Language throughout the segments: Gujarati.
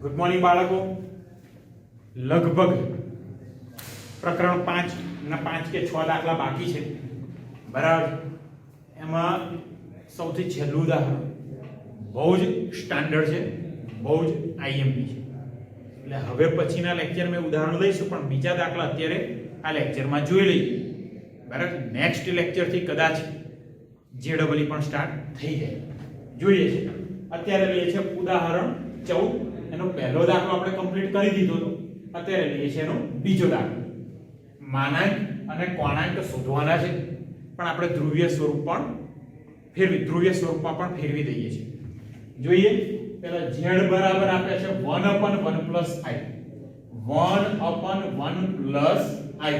ગુડ મોર્નિંગ બાળકો. લગભગ પ્રકરણ 5 ના 5 કે 6 દાખલા બાકી છે, બરાબર. એમાં સૌથી છેલ્લું ઉદાહરણ બહુ જ સ્ટાન્ડર્ડ છે, બહુ જ આઈએમપી છે. એટલે હવે પછીના લેક્ચર મેં ઉદાહરણ લઈશું, પણ બીજા દાખલા અત્યારે આ લેક્ચરમાં જોઈ લઈએ, બરાબર. નેક્સ્ટ લેક્ચરથી કદાચ જેડબલઈ પણ સ્ટાર્ટ થઈ જાય. જોઈએ છે અત્યારે લઈએ છે ઉદાહરણ 14. એનો પહેલો દાખલો આપણે કમ્પ્લીટ કરી દીધો હતો. અત્યારે લઈએ છે એનો બીજો દાખલો. માનાંક અને કોણાંક શોધવાના છે, પણ આપણે ધ્રુવીય સ્વરૂપમાં પણ ફેરવી દઈએ છીએ. જોઈએ પહેલા z બરાબર આપે છે 1/1 + i. 1/1 + i.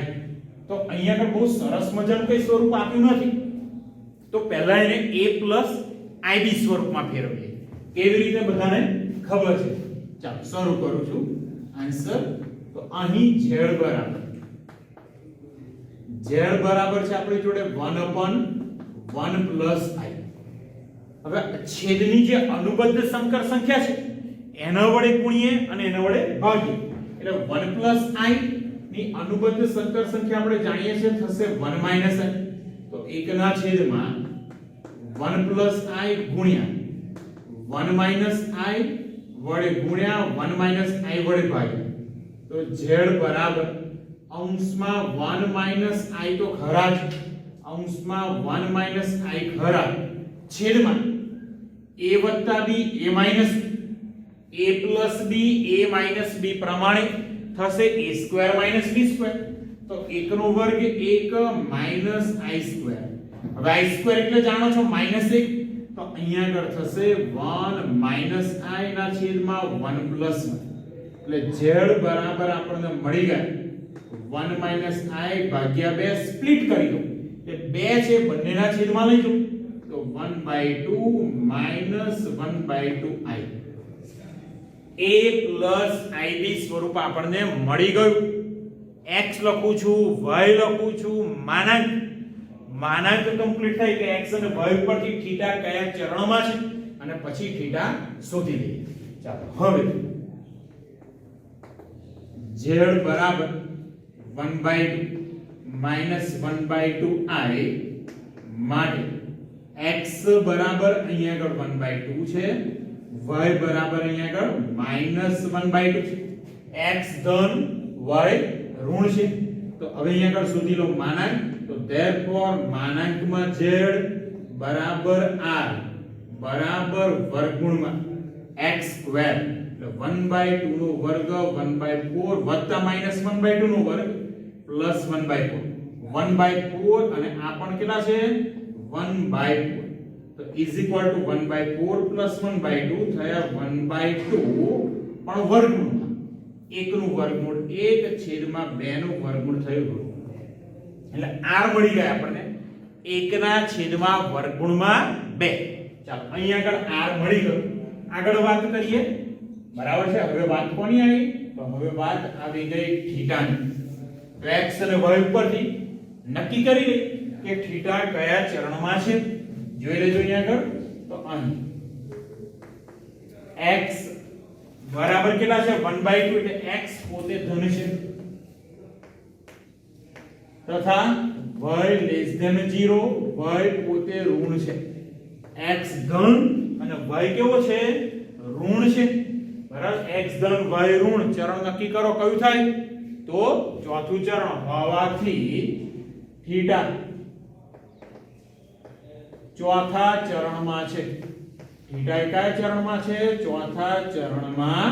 તો અહીંયા આગળ બહુ સરસ મજાનું કઈ સ્વરૂપ આપ્યું નથી, તો પહેલા એને a + ib સ્વરૂપમાં ફેરવીએ. કેવી રીતે બધાને ખબર છે. ચાલો શરૂ કરું છું. આન્સર તો અહીં z બરાબર છે આપણી જોડે 1/1 + i. હવે છેદની જે અનુબદ્ધ સંકર સંખ્યા છે એના વડે ગુણીએ અને એના વડે ભાગીએ. એટલે 1 + i ની અનુબદ્ધ સંકર સંખ્યા આપણે જાણીએ છીએ થશે 1 - i. તો 1 ના છેદમાં 1 + i ગુણ્યા 1 - i વડે ગુણ્યા 1 - i વડે ભાગ્યા. તો z બરાબર અંશમાં 1 - i તો ખરા જ, અંશમાં 1 - i ખરા, છેદમાં a + b a + b પ્રમાણે થશે a² - b². તો 1 નો વર્ગ 1 - i². હવે i² એટલે જાણો છો -1. તો અહીંયા આગળ થશે 1 - i ના છેદમાં 1 + 1. એટલે z બરાબર આપણને મળી ગયા 1 - i ભાગ્યા 2. સ્પ્લિટ કરી દો એટલે 2 છે બંનેના છેદમાં લઈ લો તો 1/2 - 1/2 i. a + ib સ્વરૂપ આપણને મળી ગયું. x લખું છું, y લખું છું, માનાંક કમ્પ્લીટ થાય કે x અને y પરથી થીટા કયા ચરણમાં છે અને પછી થીટા શોધી લઈએ. ચાલો હવે z બરાબર 1/2 - 1/2 i માટે x બરાબર અહીંયા આગળ 1/2 છે, y બરાબર અહીંયા આગળ -1/2 છે. x ધન y ઋણ છે. તો હવે અહીંયા આગળ શોધી લો માનાંક. તો therefore માનાંકમાં z બરાબર r બરાબર વર્ગમૂળમાં x². એટલે 1/2 નો વર્ગ 1/4 વત્તા -1/2 નો વર્ગ પ્લસ 1/4. 1/4 અને આ પણ કેટલા છે 1/4. તો ઇઝ ઇક્વલ ટુ 1/4 પ્લસ 1/2 થયા 1/2 પણ વર્ગમૂળમાં 1 નું વર્ગમૂળ 1 છેદમાં 2 નું વર્ગમૂળ થયું. એટલે r મળી ગયા આપણને 1 ના છેદમાં વર્ગમૂળમાં 2. ચાલો અહીંયા આગળ r મળી ગયું. આગળ વાત કરીએ, બરાબર છે. હવે વાત કોની આવી? તો હવે વાત આવી ગઈ થીટાની. તો x અને y ઉપરથી નક્કી કરી લે કે થીટા કયા ચરણમાં છે. જોઈ લેજો અહીંયા આગળ. તો અહીં x બરાબર કેટલા છે 1/2 એટલે x પોતે ધન છે તથા y <0 y પોતે ઋણ છે. x ધન અને y કેવો છે ઋણ છે, બરાબર. x ધન y ઋણ ચરણ નક્કી કરો કયું થાય તો ચોથું ચરણ હોવાથી થીટા ચોથા ચરણમાં છે. થીટા એ કયા ચરણમાં છે? ચોથા ચરણમાં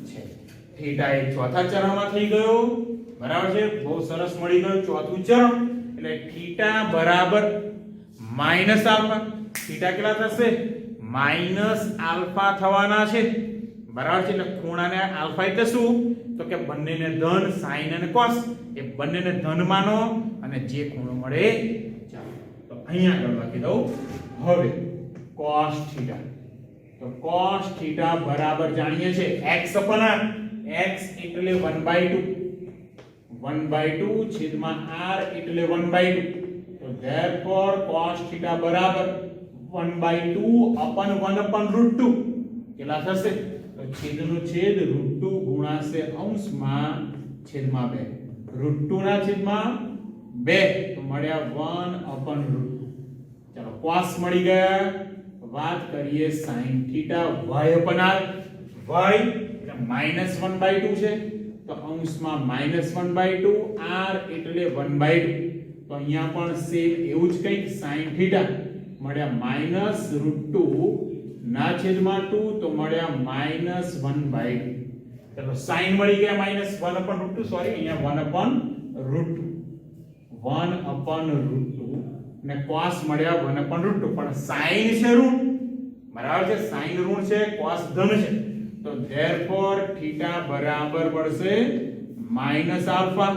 છે. થીટા એ ચોથા ચરણમાં થઈ ગયો, બરાબર છે. બહુ સરસ મળી ગયું ચોથું ચરણ. એટલે થીટા બરાબર -α. થીટા કેટલા થશે -α થવાના છે, બરાબર છે. એટલે ખૂણાને આલ્ફા એટલે શું તો કે બંનેને ધન sin અને cos એ બંનેને ધન માનો અને જે ખૂણો મળે. ચાલો તો અહીંયા આગળ લખી દઉં. હવે cos θ. તો cos θ બરાબર જાણીએ છે x / r. x એટલે 1/2 છેદમાં r એટલે 1/2. તો therefore cos θ બરાબર 1/2 / 1/√2 કેટલા થશે તો છેદનો છેદ √2 ગુણાશે અંશમાં છેદમાં 2 √2 ના છેદમાં 2 તો મળ્યા 1/√2. ચાલો cos મળી ગયા. વાત કરીએ sin theta y upon r. y એટલે -1/2 છે તો અંશમાં -1/2 r એટલે 1/2. તો અહીંયા પણ સેમ એવું જ કંઈક sin થીટા મળ્યા -√2 ના છેદમાં 2 તો મળ્યા -1/2. ચલો sin મળી ગયા -1/√2 સોરી અહીંયા 1/√2 ને cos મળ્યા 1/√2 પણ sin છે ઋણ બરાબર છે sin ઋણ છે cos ધન છે તો therefore થીટા બરાબર પડશે -α.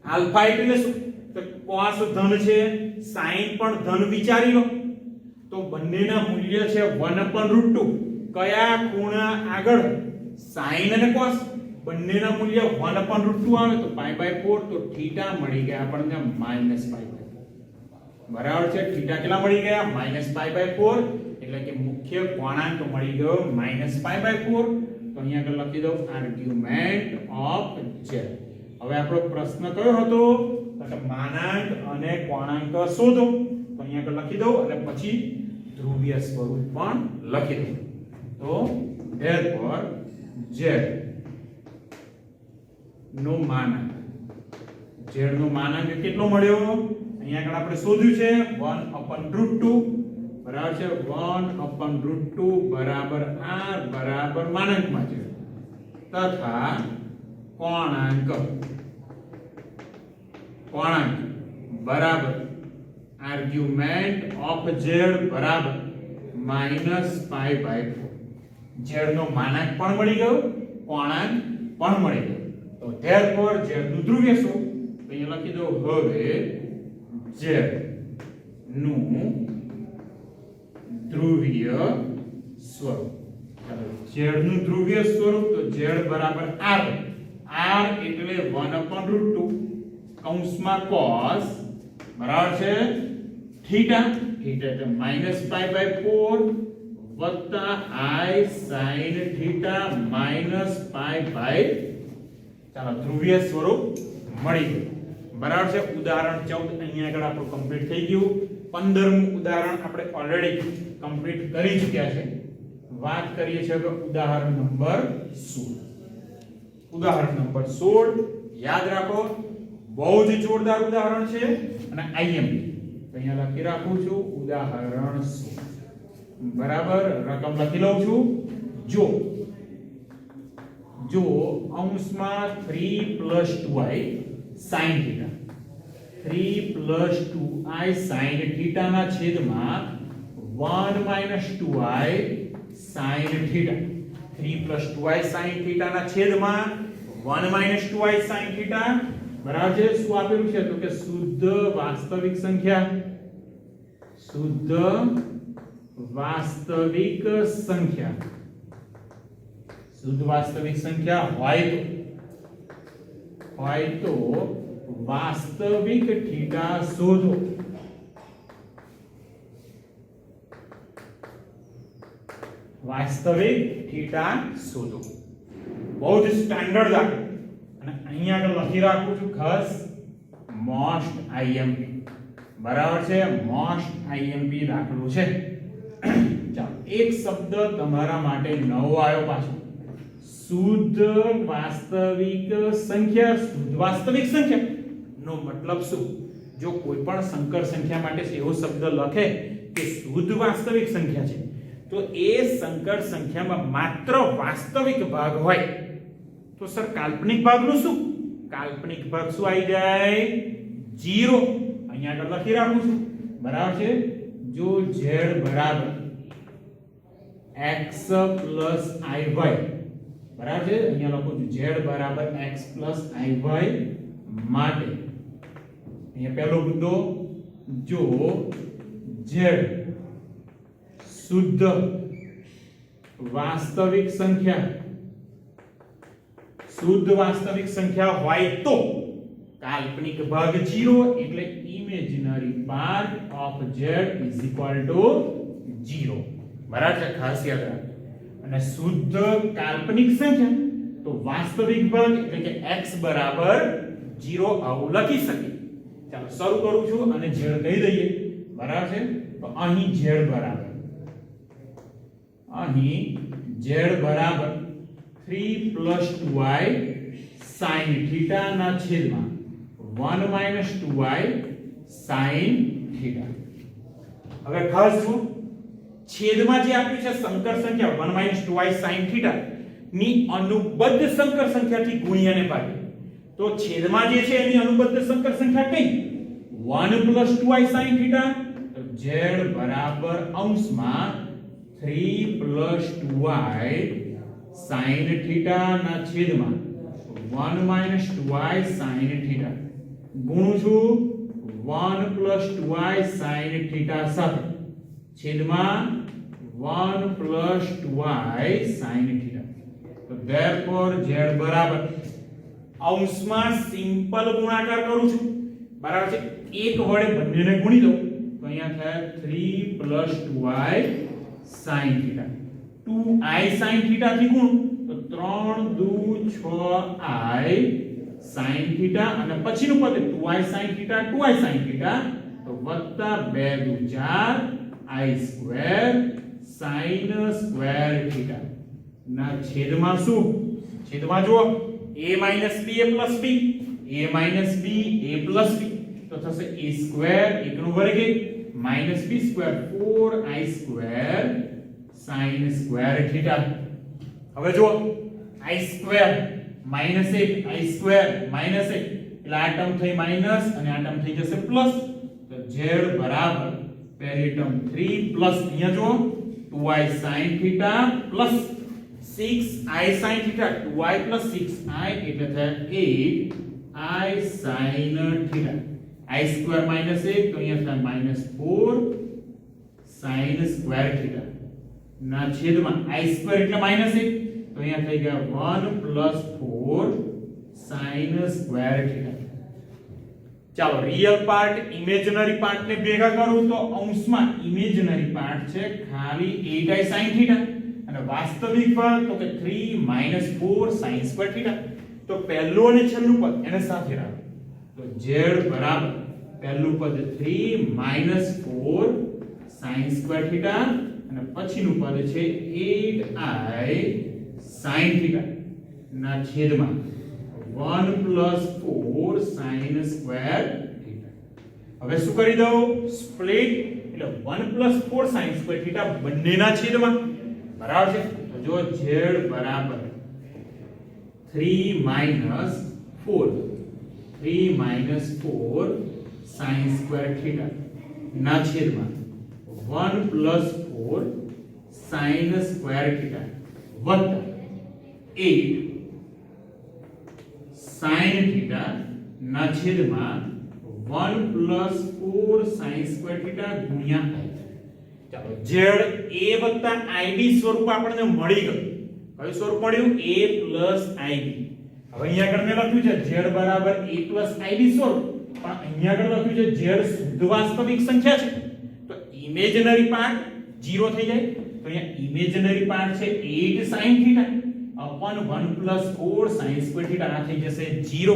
આલ્ફા એટલે શું તો cos ધન છે sin પણ ધન વિચારી લો તો બંનેના મૂલ્ય છે 1/√2 કયા ખૂણા આગળ sin અને cos બંનેના મૂલ્ય 1/√2 આવે તો π/4 તો થીટા મળી ગયા આપણને -π/4 બરાબર છે. થીટા કેટલા મળી ગયા -π/4 એટલે કે મુખ્ય કોણાંક મળી ગયો -π/4. તો અહીંયા આગળ લખી દઉં આર્ગ્યુમેન્ટ ઓફ z. હવે આપણો પ્રશ્ન કયો હતો તો માનાંક અને કોણાંક શોધો. તો અહીંયા આગળ લખી દઉં અને પછી ધ્રુવીય સ્વરૂપ પણ લખી દઉં. તો therefore z નો માનાંક z નો માનાંક કેટલો મળ્યો અહીંયા આગળ આપણે શોધ્યું છે 1/√2 બરાબર છે 1/√2 બરાબર r બરાબર માનાંકમાં છે તથા કોણાંક બરાબર આર્ગ્યુમેન્ટ ઓફ z બરાબર -π/4. z નો માનાંક પણ મળી ગયો કોણાંક પણ મળી ગયો. તો therefore z નું ધ્રુવીય શું તો અહીંયા લખી દો હવે z નું ધ્રુવીય સ્વરૂપ. z નું ધ્રુવીય સ્વરૂપ તો z બરાબર r એટલે 1/√2 કૌંસમાં cos બરાબર છે થીટા એટલે -π/4 વત્તા i sin થીટા -π/. ચાલો ધ્રુવીય સ્વરૂપ મળી ગયું બરાબર છે. ઉદાહરણ 14 અહીંયા આગળ આપણું કમ્પ્લીટ થઈ ગયું. 15મું ઉદાહરણ આપણે ઓલરેડી કમ્પ્લીટ કરી ચૂક્યા છે. વાત કરીએ છીએ કે ઉદાહરણ નંબર 16. ઉદાહરણ નંબર 16 યાદ રાખો બહુ જ જોરદાર ઉદાહરણ છે અને IMP તો અહીંયા લખી રાખું છું ઉદાહરણ 16 બરાબર. રકમ લખી લઉં છું. જો અંશમાં 3 + 2i sin θ 3 + 2i sin θ ના છેદમાં 1 - 2i sin θ 3 + 2i sin θ ના છેદમાં 1 - 2i sin θ બરાબર છે. શું આપેલું છે તો કે શુદ્ધ વાસ્તવિક સંખ્યા હોય તો વાસ્તવિક થીટા શોધો. બહુ જ સ્ટાન્ડર્ડ દાખલો અને અહીંયા આગળ લખી રાખું છું ખાસ મોસ્ટ IMP બરાબર છે. મોસ્ટ IMP દાખલો છે. ચાલો એક શબ્દ તમારા માટે નવો આવ્યો પાછો શુદ્ધ વાસ્તવિક સંખ્યા નો મતલબ શું? જો કોઈ પણ સંકર સંખ્યા માટે એવો શબ્દ લખે કે શુદ્ધ વાસ્તવિક સંખ્યા છે તો એ સંકર સંખ્યામાં માત્ર વાસ્તવિક ભાગ હોય તો સર કાલ્પનિક ભાગનું શું? કાલ્પનિક ભાગ શું આવી જાય? 0. અહીંયા આગળ લખી રાખું છું બરાબર છે. જો z બરાબર x + iy બરાબર છે. અહીંયા લખું છું z બરાબર x + iy માટે અહીંયા પહેલો મુદ્દો જો z શુદ્ધ વાસ્તવિક સંખ્યા હોય તો કાલ્પનિક ભાગ 0 એટલે ઇમેજિનરી પાર્ટ ઓફ z = 0 બરાબર છે. ખાસ યાદ રાખો અને શુદ્ધ કાલ્પનિક સંખ્યા તો વાસ્તવિક ભાગ એટલે કે x બરાબર 0 આવું લખી શકીએ. ચાલો શરૂ કરું છું અને z કહી દઈએ. બરાબર છે? તો અહીં z બરાબર બરાબર 3 + 2y sin θ ના છેદમાં 1 - 2y sin θ. હવે ખાસ શું છેદમાં જે આપ્યું છે સંકર સંખ્યા 1 - 2y sin θ ની અનુબદ્ધ સંકર સંખ્યાથી ગુણ્યાને ભાગે. તો છેદમાં જે છે એની અનુબદ્ધ સંકર સંખ્યા કઈ 1 + 2y sin θ. તો z બરાબર અંશમાં 3 + 2y sin θ ના છેદમાં 1 - 2y sin θ ગુણું છું 1 + 2y sin θ સાથે છેદમાં 1 + 2y sin θ. તો therefore z બરાબર અંશમાં સિમ્પલ ગુણાકાર કરું છું. બરાબર છે? એક વડે બંનેને ગુણી દઉં તો અહીંયા થાય 3 + 2y sin θ. 2i sin θ થી ગુણ તો 3 × 2 = 6i sin θ અને પછીનું પદ 2i sin θ 2i sin θ તો વત્તા 2 × 2 = 4i² sin² θ ના છેદમાં શું છેદમાં જુઓ a - b a + b a - b a + b તો થશે a² 1 નો વર્ગ -b² 4i² sin² θ. હવે જુઓ i² -1 i² -1 એટલે આ ટર્મ થઈ માઈનસ અને આ ટર્મ થઈ જશે પ્લસ. તો z બરાબર પહેલી ટર્મ 3 પ્લસ અહીંયા જુઓ 2i sin θ plus 6i sin θ 2i + 6i એટલે થાય 8i sin θ. i² -1 તો અહીંયા થાય -4 sin² θ ના છેદમાં i² એટલે -1 તો અહીંયા થઈ ગયા 1 + 4 sin² θ. ચાલો રિયલ પાર્ટ ઇમેજનરી પાર્ટ ને ભેગા કરું તો અંશમાં ઇમેજનરી પાર્ટ છે ખાલી 8i sin θ અને વાસ્તવિક ભાગ તો કે 3 - 4 sin² θ. તો પહેલું અને છેલ્લું પદ એને સાથે રાખો તો z બરાબર પહેલું પદ 3 - 4 sin² θ અને પછીનું પદ છે 8i sin θ ના છેદમાં 1 + 4 sin² θ. હવે શું કરી દઉં સ્પ્લિટ એટલે 1 + 4 sin² θ બંનેના છેદમાં. બરાબર છે? તો જો z બરાબર 3 - 4 sin² θ ના છેદમાં 1 + 4 sin² θ વત્તા 8 sin θ ના છેદમાં 1 + 4 sin² θ ગુણ્યા i. ચાલો z a + ib સ્વરૂપ આપણને મળી ગયું. કયું સ્વરૂપ મળ્યું a + ib. હવે અહીંયા આગળ મેં લખ્યું છે z બરાબર a + ib સ્વરૂપ પણ અહીંયા આગળ લખ્યું છે z શુદ્ધ વાસ્તવિક સંખ્યા છે તો ઇમેજનરી પાર્ટ 0 થઈ જાય. તો અહીંયા ઇમેજનરી પાર્ટ છે 8 sin θ upon 1 + 4 sin² θ આ થઈ જશે 0.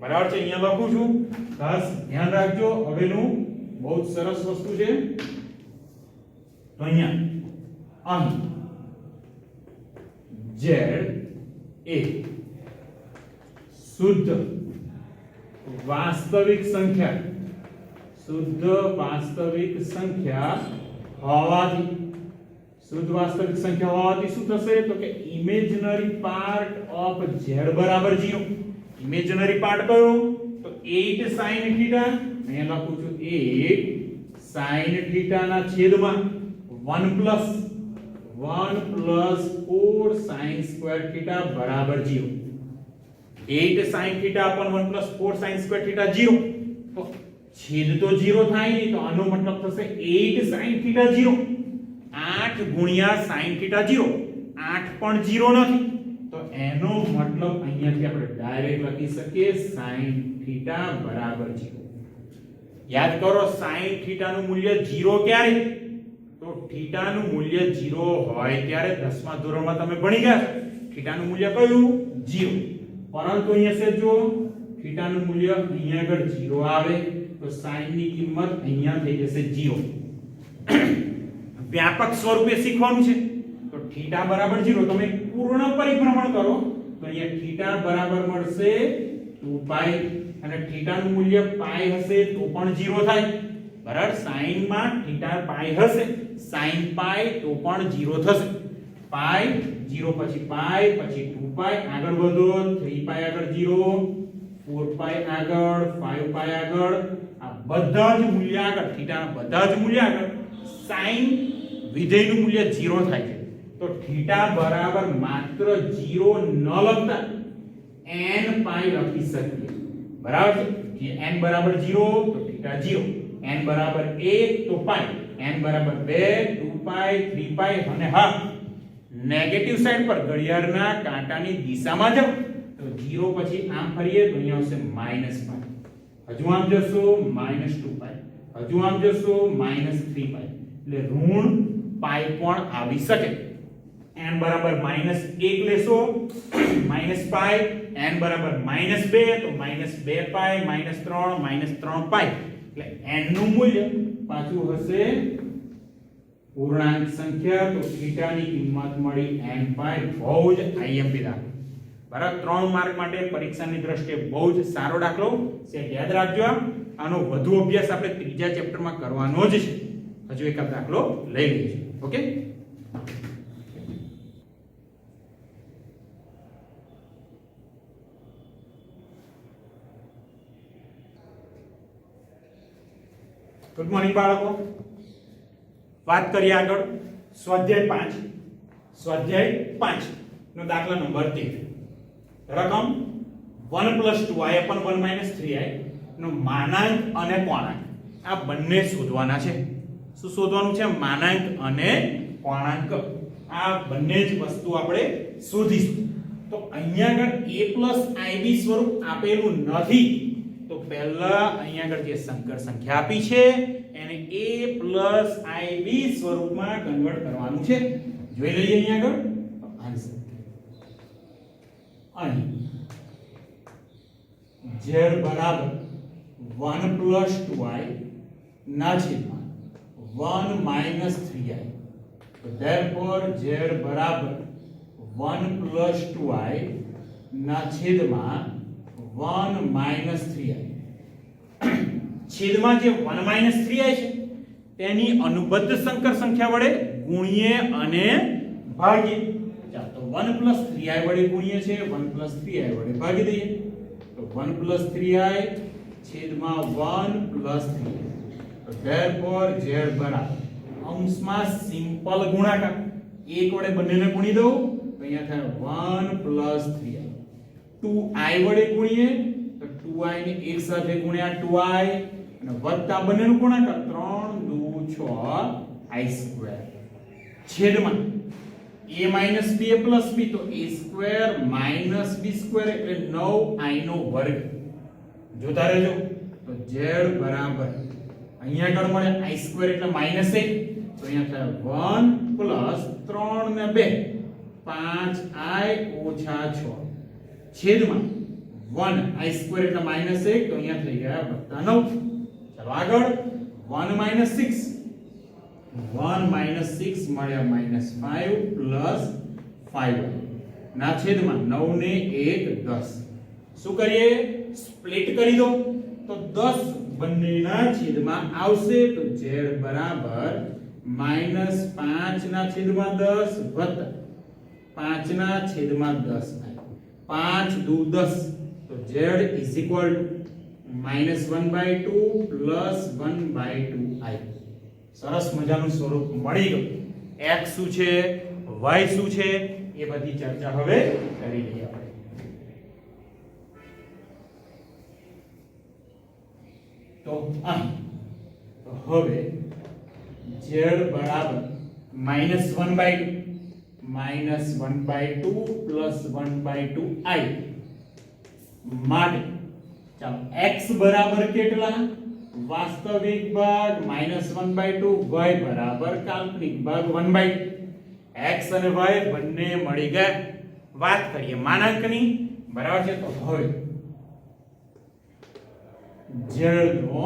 બરાબર છે? અહીંયા લખું છું ખાસ ધ્યાન રાખજો. હવેનું બહુ સરસ વસ્તુ છે. તો અહીંયા અહીં z એ શુદ્ધ વાસ્તવિક સંખ્યા હોવાથી શું થશે તો કે ઇમેજનરી પાર્ટ ઓફ z બરાબર 0. ઇમેજનરી પાર્ટ કયો તો 8 sin θ અહીંયા લખું છું 8 sin θ ના છેદમાં 1 + 4 sin² θ બરાબર 0. 8 sin θ upon 1 + 4 sin² θ 0. તો છેદ તો 0 થાય નહીં તો આનો મતલબ થશે 8 sin θ 0. 8 ગુણ્યા sin θ 0. 8 પણ 0 નથી તો એનો મતલબ અહીંયાથી આપણે ડાયરેક્ટ લખી શકીએ sin θ બરાબર 0. યાદ કરો sin θ નું મૂલ્ય 0 ક્યારે તો તો થીટાનું મૂલ્ય 0 હોય ત્યારે 10મા ધોરણમાં તમે ભણી ગયા છો થીટાનું મૂલ્ય કયું 0 પરંતુ અહીંયા છે જો થીટાનું મૂલ્ય અહીંયા આગળ 0 આવે તો sin ની કિંમત અહીંયા થઈ જશે 0 વ્યાપક સ્વરૂપે શીખવાનું છે તો થીટા બરાબર 0 તમે પૂર્ણ પરિભ્રમણ કરો તો અહીંયા થીટા બરાબર મળશે 2π અને થીટાનું મૂલ્ય પાઈ હશે તો પણ 0 થાય બરાબર sin માં થીટા પાઈ હશે sin પાઈ તો પણ 0 થશે પાઈ 0 પછી પાઈ પછી 2π આગળ વધો 3π આગળ 0 4π આગળ 5π આગળ આ બધા જ મૂલ્ય આગળ થીટાના બધા જ મૂલ્ય આગળ sin વિધેયનું મૂલ્ય 0 થાય છે તો થીટા બરાબર માત્ર 0 ન લખતા n પાઈ લખી શકીએ બરાબર છે n બરાબર 0 તો થીટા 0 n બરાબર 1 તો પાઈ n બરાબર 2 2π 3π અને હા નેગેટિવ સાઈડ પર ઘડિયાળના કાંટાની દિશામાં જાવ તો 0 પછી આમ ફરીએ તો અહીંયા આવશે -π હજુ આમ જશો -2π હજુ આમ જશો -3π એટલે ઋણ પાઈ પણ આવી શકે n બરાબર -1 લેશો -π n બરાબર -2 તો -2π -3 3π એટલે n નું મૂલ્ય પાછું હશે પૂર્ણાંક સંખ્યા તો થીટાની કિંમત મળી n પાઈ બહુ જ આઈએમપી દાખલો બરાબર 3 માર્ક માટે પરીક્ષાની દ્રષ્ટિએ બહુ જ સારો દાખલો છે યાદ રાખજો આનો વધુ અભ્યાસ આપણે ત્રીજા ચેપ્ટરમાં કરવાનો જ છે હજુ એક દાખલો લઈ લઈશું ઓકે ગુડ મોર્નિંગ બાળકો વાત કરીએ આગળ સ્વાધ્યાય 5 નો દાખલા નંબર 13 રકમ 1 + 2i / 1 - 3i નો માનાંક અને પૂર્ણાંક આ બંને શોધવાના છે શું શોધવાનું છે માનાંક અને પૂર્ણાંક આ બંને જ વસ્તુ આપણે શોધીશું તો અહીંયા આગળ a + ib સ્વરૂપ આપેલું નથી તો પહેલા અહીંયા આગળ જે સંકર સંખ્યા આપી છે એને a + ib સ્વરૂપમાં કન્વર્ટ કરવાનું છે જોઈ લઈએ અહીંયા આગળ આન્સર અહીં z બરાબર 1 + 2i ના છેદમાં 1 - 3i તો therefore z બરાબર 1 + 2i ના છેદમાં 1 - 3i છેદમાં જે 1 - 3i છે તેની અનુબદ્ધ સંકર સંખ્યા વડે ગુણીએ અને ભાગીએ ચાલો તો 1 + 3i વડે ગુણીએ છે 1 + 3i વડે ભાગી દઈએ તો 1 + 3i છેદમાં 1 + 3i તો therefore z બરાબર અંશમાં સિમ્પલ ગુણાકાર 1 વડે બંનેને ગુણી દઉં તો અહીંયા થાય 1 + 3i 2i વડે ગુણીએ તો 2i ને એક સાથે ગુણ્યા 2i અને વત્તા બંનેનો ગુણાકાર 3 × 2 = 6i² છેદમાં a - b + b તો a² - b² એટલે 9i નો વર્ગ જોતા રહેજો તો z બરાબર અહીંયા આગળ મળે i² એટલે -1 તો અહીંયા થાય 1 + 3 ને 2 5i - 6 છેદમાં 1 i² એટલે -1 તો અહીંયા થઈ ગયા +9 ચાલો આગળ 1 - 6 1 - 6 મળ્યા -5 + 5 ના છેદમાં 9 ને 1 10 શું કરીએ સ્પ્લિટ કરી દો તો 10 બંનેના છેદમાં આવશે તો z બરાબર -5 ના છેદમાં 10 વત્તા 5 ના છેદમાં 10 5 × 2 = 10 તો z -1/2 + 1/2i સરસ મજાનું સ્વરૂપ મળી ગયું x શું છે y શું છે એ બધી ચર્ચા હવે કરી લઈએ આપણે તો હવે z બરાબર -1/2 + 1/2i માટે ચાલો x બરાબર કેટલા વાસ્તવિક ભાગ -1/2 y બરાબર કાલ્પનિક ભાગ 1/2. x અને y બંને મળી ગયા. વાત કરીએ માનાંકની, બરાબર છે. તો હવે z નો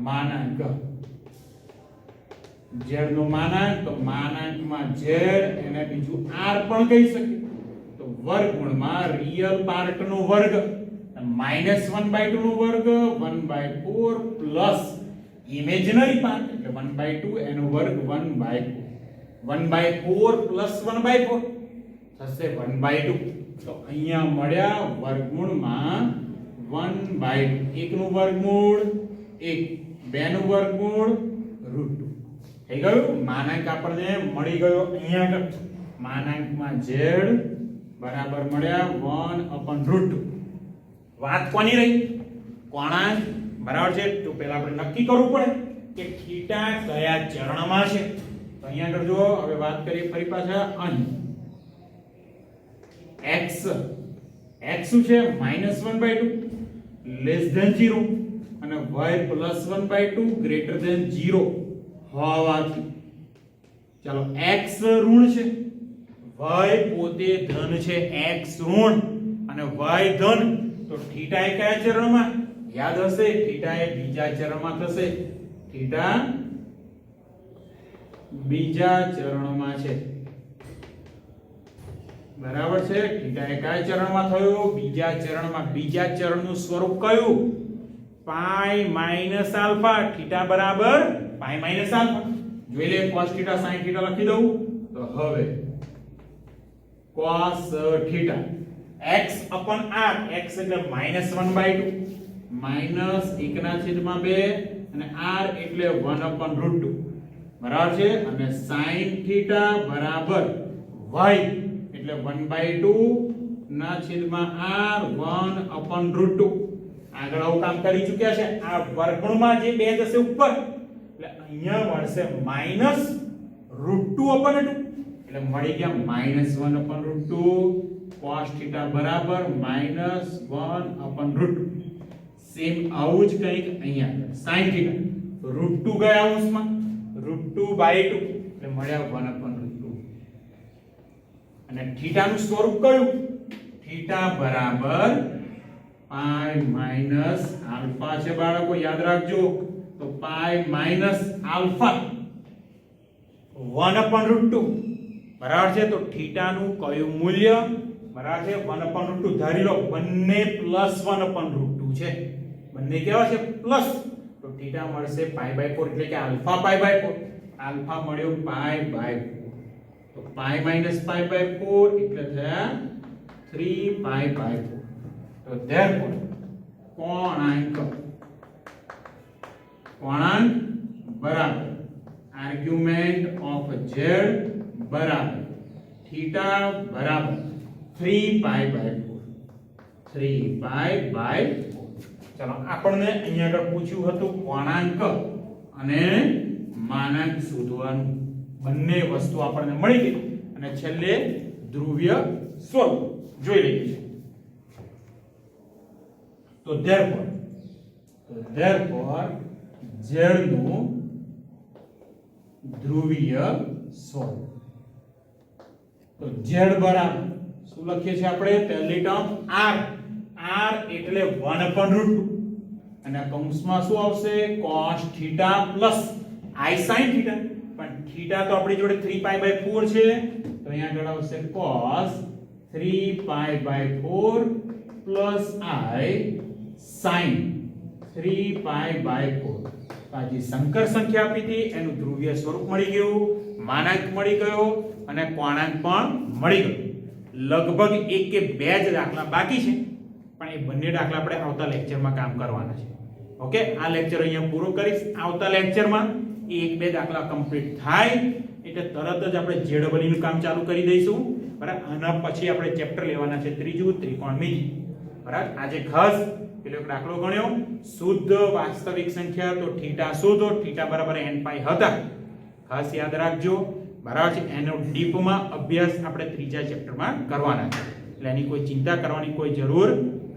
માનાંક, z નો માનાંક, તો માનાંકમાં z એને બીજું r પણ કહી શકીએ. તો વર્ગમૂળમાં રિયલ પાર્ટ નો વર્ગ, -1/2 નો વર્ગ 1/4 પ્લસ ઇમેજિનરી પાર્ટ એટલે 1/2 એનો વર્ગ 1/4. 1/4 પ્લસ 1/4 થશે 1/2. તો અહીંયા મળ્યા વર્ગમૂળમાં 1/2. એકનું વર્ગમૂળ 1, બેનું વર્ગમૂળ √2 થઈ ગયું. માનાંક આપણને મળી ગયો. અહીંયા માનાંકમાં z બરાબર મળ્યા 1/√2. વાત કોની રહી? કોણાંક, બરાબર છે. તો પહેલા આપણે નક્કી કરવું પડે કે થીટા કયા ચરણમાં છે. તો અહીંયા આગળ જો હવે વાત કરીએ ફરી પાછા અહીં x શું છે? -1/2 લેસ ધેન 0 અને y +1/2 ગ્રેટર ધેન 0 હોવાથી ચાલો x ઋણ છે, y પોતે ધન છે. x ઋણ અને y ધન, તો થીટા એ કયા ચરણમાં? યાદ હશે થીટા એ બીજા ચરણમાં થશે. થીટા બીજા ચરણમાં છે, બરાબર છે. થીટા એ કયા ચરણમાં થયો? બીજા ચરણમાં. બીજા ચરણનું સ્વરૂપ કયું? પાઈ માઈનસ આલ્ફા. થીટા બરાબર પાઈ માઈનસ આલ્ફા. જોઈ લે cos થીટા sin થીટા લખી દઉં. તો હવે cos theta x upon r, x એટલે -1/2 -1/2 અને r એટલે 1/√2 બરાબર છે. અને sin થીટા બરાબર y એટલે 1/2 ના છેદમાં r 1/√2. આગળ આવું કામ કરી ચૂક્યા છે. આ વર્ગમૂળમાં જે બે જશે ઉપર એટલે અહીંયા મળશે -√2/2 એટલે મળી ગયા -1/√2. cos થીટા બરાબર -1/√2. સેમ આવું જ કંઈક અહીંયા sin થીટા √2 ગયા અંશમાં √2/2 એટલે મળ્યા 1/√2. અને થીટાનું સ્વરૂપ કયું? થીટા બરાબર પાઈ માઈનસ આલ્ફા છે બાળકો, યાદ રાખજો. તો પાઈ માઈનસ આલ્ફા 1/√2 બરાબર છે. તો થીટાનું કયું મૂલ્ય? બરાબર છે 1/√2. ધારી લો બંને +1/√2 છે, બંને કેવા છે? પ્લસ. તો થીટા મળશે π/4 એટલે કે આલ્ફા π/4. આલ્ફા મળ્યો π/4. તો પાઈ માઈનસ π/4 એટલે થયા 3π/4. તો therefore કોણાંક બરાબર આર્ગ્યુમેન્ટ ઓફ z બરાબર થીટા બરાબર 3π/4. 3π/4. ચલો આપણને અહીંયા આગળ પૂછ્યું હતું કોણાંક અને માનાંક શોધવાનું. બંને વસ્તુ આપણને મળી ગઈ અને છેલ્લે ધ્રુવીય સ્વરૂપ જોઈ લઈએ છીએ. તો therefore z નું ધ્રુવીય સ્વરૂપ. તો z બરાબર શું લખીએ છીએ આપણે? પહેલી ટર્મ r, r એટલે 1/√2 અને કૌંસમાં શું આવશે? cos theta plus i sin theta. પણ થીટા તો આપણી જોડે 3π/4 છે, તો અહીંયા આગળ આવશે cos 3π/4 પ્લસ i sin 3π/4. આ જે સંકર સંખ્યા આપી હતી એનું ધ્રુવીય સ્વરૂપ મળી ગયું, માનાંક મળી ગયો અને કોણાંક પણ મળી ગયો. લગભગ એક કે બે જ દાખલા બાકી છે, પણ એ બંને દાખલા આપણે આવતા લેક્ચરમાં કામ કરવાના છે. ઓકે, આ લેક્ચર અહીંયા પૂરો કરીશ. આવતા લેક્ચરમાં એક બે દાખલા કમ્પ્લીટ થાય એટલે તરત જ આપણે જેડબલઈ નું કામ ચાલુ કરી દઈશું. બરાબર, આના પછી આપણે ચેપ્ટર લેવાના છે ત્રીજું, ત્રિકોણમિતિ. બરાબર, આજે ખાસ પેલો એક દાખલો ગણ્યો શુદ્ધ વાસ્તવિક સંખ્યા. તો થીટા શોધો, થીટા બરાબર n π હતા, ખાસ યાદ રાખજો. બરાબર છે, એનો ડીપમાં અભ્યાસ આપણે ત્રીજા ચેપ્ટરમાં કરવાના છે, એટલે એની કોઈ ચિંતા કરવાની કોઈ જરૂર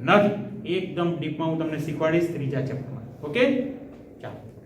નથી. એકદમ ડીપમાં હું તમને શીખવાડીશ ત્રીજા ચેપ્ટરમાં. ઓકે, ચાલો